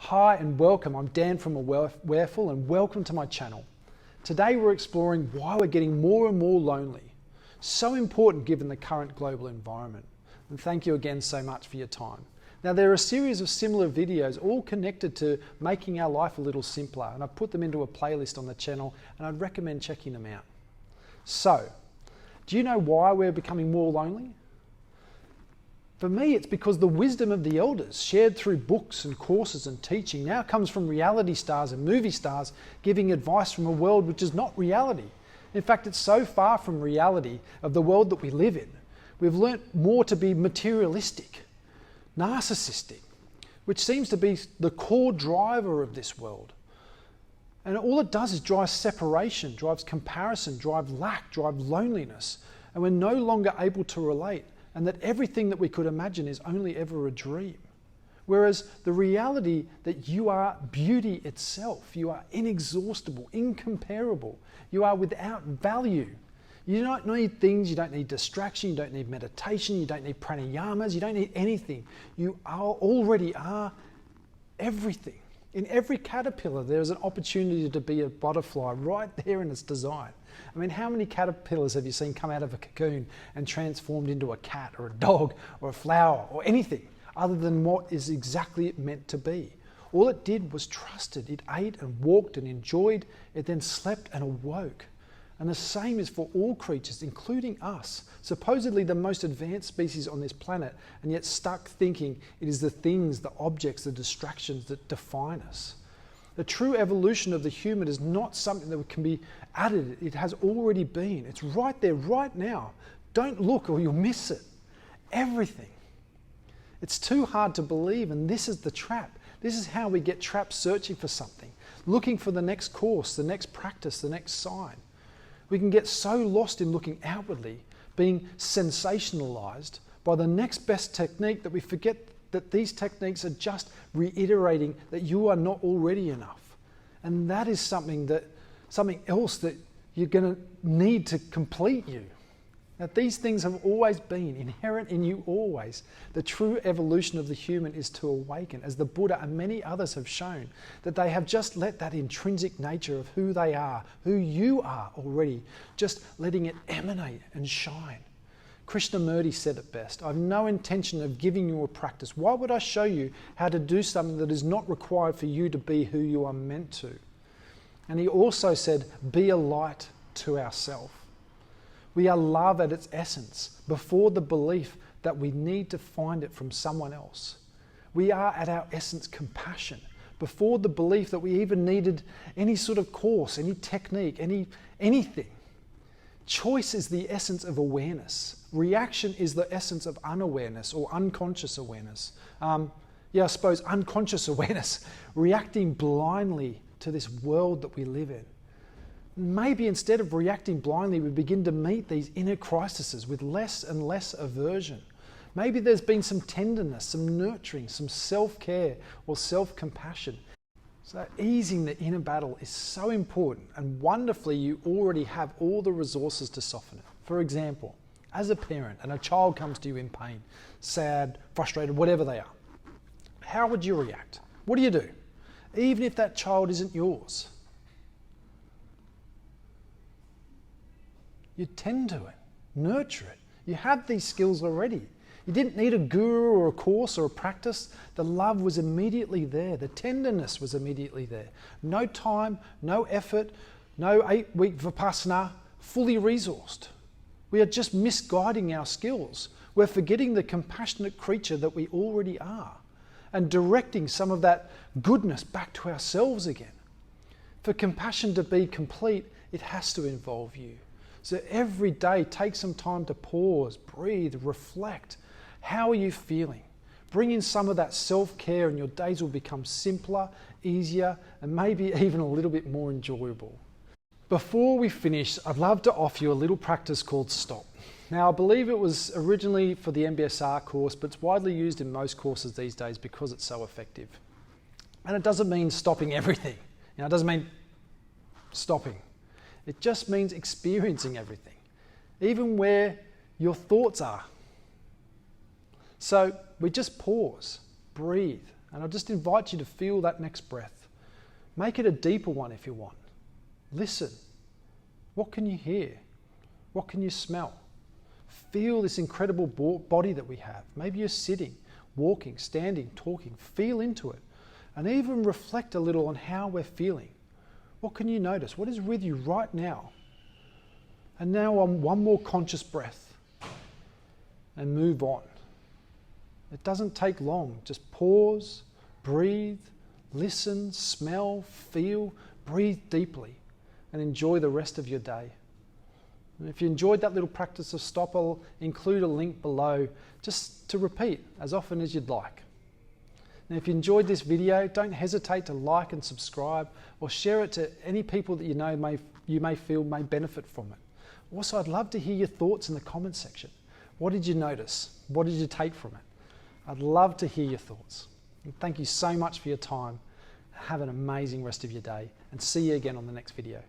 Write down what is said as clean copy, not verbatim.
Hi and welcome, I'm Dan from Awareful and welcome to my channel. Today we're exploring why we're getting more and more lonely. So important given the current global environment. And thank you again so much for your time. Now there are a series of similar videos all connected to making our life a little simpler, and I've put them into a playlist on the channel and I'd recommend checking them out. So, do you know why we're becoming more lonely? For me, it's because the wisdom of the elders, shared through books and courses and teaching, now comes from reality stars and movie stars giving advice from a world which is not reality. In fact, it's so far from reality of the world that we live in. We've learnt more to be materialistic, narcissistic, which seems to be the core driver of this world. And all it does is drive separation, drives comparison, drive lack, drive loneliness. And we're no longer able to relate. And that everything that we could imagine is only ever a dream. Whereas the reality that you are beauty itself, you are inexhaustible, incomparable, you are without value. You don't need things, you don't need distraction, you don't need meditation, you don't need pranayamas, you don't need anything. You already are everything. In every caterpillar, there's an opportunity to be a butterfly right there in its design. I mean, how many caterpillars have you seen come out of a cocoon and transformed into a cat or a dog or a flower or anything other than what is exactly meant to be? All it did was trusted. It ate and walked and enjoyed. It then slept and awoke. And the same is for all creatures, including us, supposedly the most advanced species on this planet, and yet stuck thinking it is the things, the objects, the distractions that define us. The true evolution of the human is not something that can be added. It has already been. It's right there, right now. Don't look or you'll miss it. Everything. It's too hard to believe, and this is the trap. This is how we get trapped searching for something, looking for the next course, the next practice, the next sign. We can get so lost in looking outwardly, being sensationalized by the next best technique that we forget that these techniques are just reiterating that you are not already enough. And that is something else that you're going to need to complete you. Now, these things have always been inherent in you always. The true evolution of the human is to awaken, as the Buddha and many others have shown, that they have just let that intrinsic nature of who they are, who you are already, just letting it emanate and shine. Krishnamurti said it best, "I've no intention of giving you a practice. Why would I show you how to do something that is not required for you to be who you are meant to?" And he also said, "Be a light to ourselves." We are love at its essence, before the belief that we need to find it from someone else. We are at our essence compassion, before the belief that we even needed any sort of course, any technique, anything. Choice is the essence of awareness. Reaction is the essence of unawareness or unconscious awareness. I suppose unconscious awareness, reacting blindly to this world that we live in. Maybe instead of reacting blindly, we begin to meet these inner crises with less and less aversion. Maybe there's been some tenderness, some nurturing, some self-care or self-compassion. So easing the inner battle is so important, and wonderfully you already have all the resources to soften it. For example, as a parent and a child comes to you in pain, sad, frustrated, whatever they are, how would you react? What do you do? Even if that child isn't yours. You tend to it, nurture it. You have these skills already. You didn't need a guru or a course or a practice. The love was immediately there. The tenderness was immediately there. No time, no effort, no 8-week Vipassana, fully resourced. We are just misguiding our skills. We're forgetting the compassionate creature that we already are and directing some of that goodness back to ourselves again. For compassion to be complete, it has to involve you. So every day, take some time to pause, breathe, reflect. How are you feeling? Bring in some of that self-care and your days will become simpler, easier, and maybe even a little bit more enjoyable. Before we finish, I'd love to offer you a little practice called Stop. Now, I believe it was originally for the MBSR course, but it's widely used in most courses these days because it's so effective. And it doesn't mean stopping everything. It doesn't mean stopping. It just means experiencing everything, even where your thoughts are. So we just pause, breathe, And I'll just invite you to feel that next breath. Make it a deeper one if you want. Listen. What can you hear? What can you smell? Feel this incredible body that we have. Maybe you're sitting, walking, standing, talking. Feel into it. And even reflect a little on how we're feeling. What can you notice? What is with you right now? And now on one more conscious breath and move on. It doesn't take long. Just pause, breathe, listen, smell, feel, breathe deeply, and enjoy the rest of your day. And if you enjoyed that little practice of stop, I'll include a link below just to repeat as often as you'd like. Now, if you enjoyed this video, don't hesitate to like and subscribe or share it to any people that you may feel may benefit from it. Also, I'd love to hear your thoughts in the comments section. What did you notice? What did you take from it? I'd love to hear your thoughts. And thank you so much for your time. Have an amazing rest of your day and see you again on the next video.